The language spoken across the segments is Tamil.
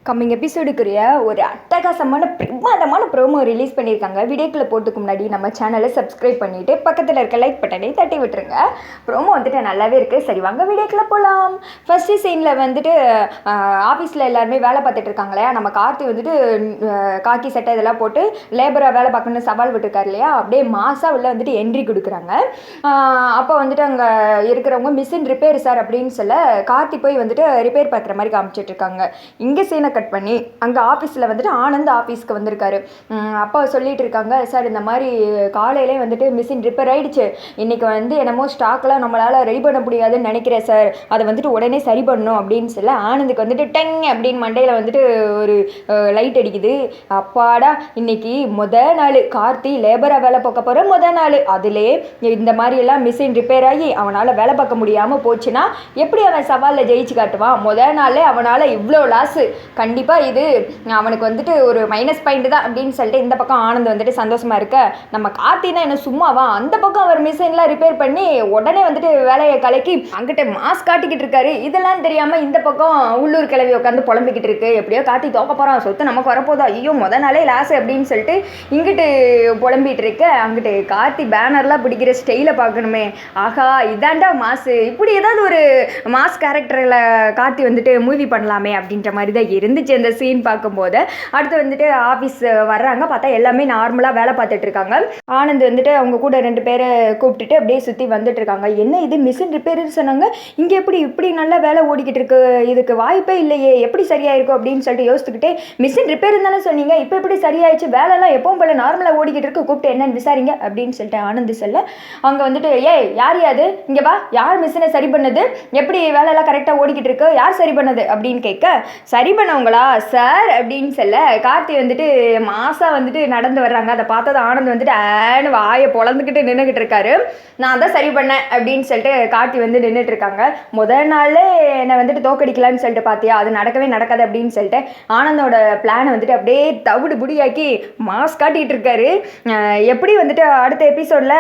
கம்மிங் எபிசோடுக்குரிய ஒரு அட்டகாசமான பிரமாதமான ப்ரோமோ ரிலீஸ் பண்ணியிருக்காங்க. வீடியோக்குள்ளே போட்டுக்கு முன்னாடி நம்ம சேனலை சப்ஸ்கிரைப் பண்ணிவிட்டு பக்கத்தில் இருக்க லைக் பட்டனை தட்டி விட்டுருங்க. ப்ரோமோ வந்துட்டு நல்லாவே இருக்குது. சரி வாங்க வீடியோக்குள்ளே போகலாம். ஃபஸ்ட்டு சீனில் வந்துட்டு ஆஃபீஸில் எல்லாருமே வேலை பார்த்துட்டு இருக்காங்க இல்லையா. நம்ம கார்த்தி வந்துட்டு காக்கி சட்டை இதெல்லாம் போட்டு லேபராக வேலை பார்க்கணுன்னு சவால் விட்டுருக்காரு இல்லையா. அப்படியே மாசாக உள்ள வந்துட்டு என்ட்ரி கொடுக்குறாங்க. அப்போ வந்துட்டு அங்கே இருக்கிறவங்க மிஷின் ரிப்பேர் சார் அப்படின்னு சொல்ல கார்த்தி போய் வந்துட்டு ரிப்பேர் பார்க்குற மாதிரி காமிச்சிட்ருக்காங்க. இங்கே சீனை கட் பண்ணி அங்கே ஆஃபீஸில் வந்துட்டு ஆனந்த் ஆஃபீஸ்க்கு வந்திருக்காரு. அப்பா சொல்லிட்டு இருக்காங்க, சார் இந்த மாதிரி காலையிலே வந்துட்டு மிஷின் ரிப்பேர் ஆகிடுச்சு, இன்றைக்கி வந்து என்னமோ ஸ்டாக்லாம் நம்மளால் ரெடி பண்ண முடியாதுன்னு நினைக்கிறேன் சார், அதை வந்துட்டு உடனே சரி பண்ணணும் அப்படின்னு சொல்ல ஆனந்துக்கு வந்துட்டு டெங் அப்படின்னு மண்டையில் வந்துட்டு ஒரு லைட் அடிக்குது. அப்பாடா இன்னைக்கு நாள் கார்த்தி லேபராக வேலை பார்க்க போகிற நாள், அதிலே இந்த மாதிரியெல்லாம் மிஷின் ரிப்பேர் ஆகி அவனால் வேலை பார்க்க முடியாமல் போச்சுன்னா எப்படி அவன் சவாலில் ஜெயிச்சு காட்டுவான். நாளே அவனால் இவ்வளோ லாஸு, கண்டிப்பாக இது அவனுக்கு வந்துட்டு ஒரு மைனஸ் பாயிண்ட் தான் அப்படின்னு சொல்லிட்டு இந்த பக்கம் ஆனந்த் வந்துட்டு சந்தோஷமாக இருக்க, நம்ம கார்த்தினா என்ன சும்மாவா, அந்த பக்கம் அவர் மிஷின்லாம் ரிப்பேர் பண்ணி உடனே வந்துட்டு வேலையை கலக்கி அங்கிட்ட மாஸ்க் காட்டிக்கிட்டு இருக்காரு. இதெல்லாம் தெரியாமல் இந்த பக்கம் உள்ளூர் கிளவி உட்காந்து புலம்பிக்கிட்டு இருக்கு. எப்படியோ கார்த்தி தோக்க போகிறான், சொத்து நமக்கு வரப்போதா, ஐயோ நாளே லாஸ் அப்படின்னு சொல்லிட்டு இங்கிட்டு புலம்பிகிட்டு இருக்க. அங்கிட்டு கார்த்தி பேனர்லாம் பிடிக்கிற ஸ்டைலை பார்க்கணுமே, ஆஹா இதாண்டா மாசு, இப்படி ஏதாவது ஒரு மாஸ் கேரக்டரில் கார்த்தி வந்துட்டு மூவி பண்ணலாமே அப்படின்ற மாதிரி தான் இருந்துச்சு அந்த சீன் பார்க்கும்போது. அடுத்து வந்துட்டு ஆஃபீஸ் வர்றாங்க, பார்த்தா எல்லாமே நார்மலாக வேலை பார்த்துட்டு இருக்காங்க. ஆனந்த் வந்துட்டு அவங்க கூட 2 பேரை கூப்பிட்டுட்டு அப்படியே சுற்றி வந்துட்டு இருக்காங்க. என்ன இது மிஷின் ரிப்பேர்னு சொன்னாங்க, இங்கே எப்படி இப்படி நல்லா வேலை ஓடிக்கிட்டு இருக்கு, இதுக்கு வாய்ப்பே இல்லையே, எப்படி சரியாயிருக்கும் அப்படின்னு சொல்லிட்டு யோசிச்சுக்கிட்டே, மிஷின் ரிப்பேர் தானே சொன்னீங்க, இப்போ எப்படி சரியாயிடுச்சு, வேலைலாம் எப்பவும் போல நார்மலாக ஓடிக்கிட்டு இருக்கு, கூப்பிட்டு என்னன்னு விசாரிங்க அப்படின்னு சொல்லிட்டு ஆனந்த் சொல்ல, அங்கே வந்துட்டு ஏய் யார் யாது இங்கே வா, யார் மிஷினை சரி பண்ணது, எப்படி வேலையெல்லாம் கரெக்டாக ஓடிக்கிட்டு இருக்கு, யார் சரி பண்ணது அப்படின்னு கேட்க, சரி பண்ணவங்களா சார் அப்படின்னு சொல்ல கார்த்தி வந்துட்டு மாசா வந்துட்டு நடந்து வர்றாங்க. அதை பார்த்தது ஆனந்த் வந்துட்டு ஆன்னு வாயை பொழந்துக்கிட்டு நின்றுக்கிட்டு இருக்காரு. நான் தான் சரி பண்ணேன் அப்படின்னு சொல்லிட்டு கார்த்தி வந்து நின்றுட்டு இருக்காங்க. நாளே என்னை வந்துட்டு தோக்கடிக்கலான்னு சொல்லிட்டு பார்த்தியா, அது நடக்கவே நடக்காது அப்படின்னு சொல்லிட்டு ஆனந்தோட பிளானை வந்துட்டு அப்படியே தவிடு புடியாக்கி மாஸ் காட்டிகிட்டு இருக்காரு. எப்படி வந்துட்டு அடுத்த எபிசோடில்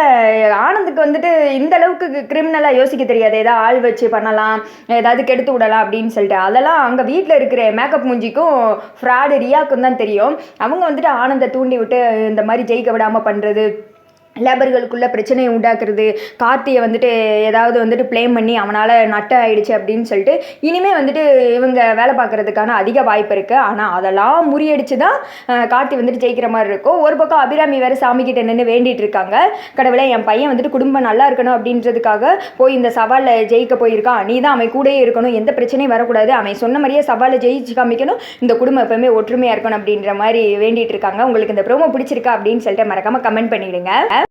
ஆனந்துக்கு வந்துட்டு இந்த அளவுக்கு கிரிமினலாக யோசிக்க தெரியாது, ஏதாவது ஆள் வச்சு பண்ணலாம், ஏதாவது கெடுத்து விடலாம் அப்படின்னு சொல்லிட்டு, அதெல்லாம் அங்கே வீட்டில் இருக்கிற மேக்கப் மூஞ்சிக்கும் ஃப்ராடு ரியாக்கும் தான் தெரியும். அவங்க வந்துட்டு ஆனந்தை தூண்டி விட்டு இந்த மாதிரி ஜெயிக்க விடாமல் பண்ணுறது, லேபர்களுக்குள்ளே பிரச்சனையை உண்டாக்குறது, கார்த்தியை வந்துட்டு ஏதாவது வந்துட்டு ப்ளேம் பண்ணி அவனால் நட்ட ஆகிடுச்சு அப்படின்னு சொல்லிட்டு இனிமேல் வந்துட்டு இவங்க வேலை பார்க்குறதுக்கான அதிக வாய்ப்பு இருக்குது. ஆனால் அதெல்லாம் முறியடிச்சு தான் கார்த்தி வந்துட்டு ஜெயிக்கிற மாதிரி இருக்கும். ஒரு பக்கம் அபிராமி வேறு சாமிக்கிட்ட நின்று வேண்டிகிட்டு இருக்காங்க, கடவுளே என் பையன் வந்துட்டு குடும்பம் நல்லா இருக்கணும் அப்படின்றதுக்காக போய் இந்த சவாலில் ஜெயிக்க போயிருக்கான், நீ தான் அவன் கூடயே இருக்கணும், எந்த பிரச்சனையும் வரக்கூடாது, அவன் சொன்ன மாதிரியே சவாலை ஜெயிச்சு காமிக்கணும், இந்த குடும்பம் எப்பவுமே ஒற்றுமையாக இருக்கணும் அப்படின்ற மாதிரி வேண்டிகிட்டு இருக்காங்க. உங்களுக்கு இந்த ப்ரோமோ பிடிச்சிருக்கா அப்படின்னு சொல்லிட்டு மறக்காமல் கமெண்ட் பண்ணிவிடுங்க.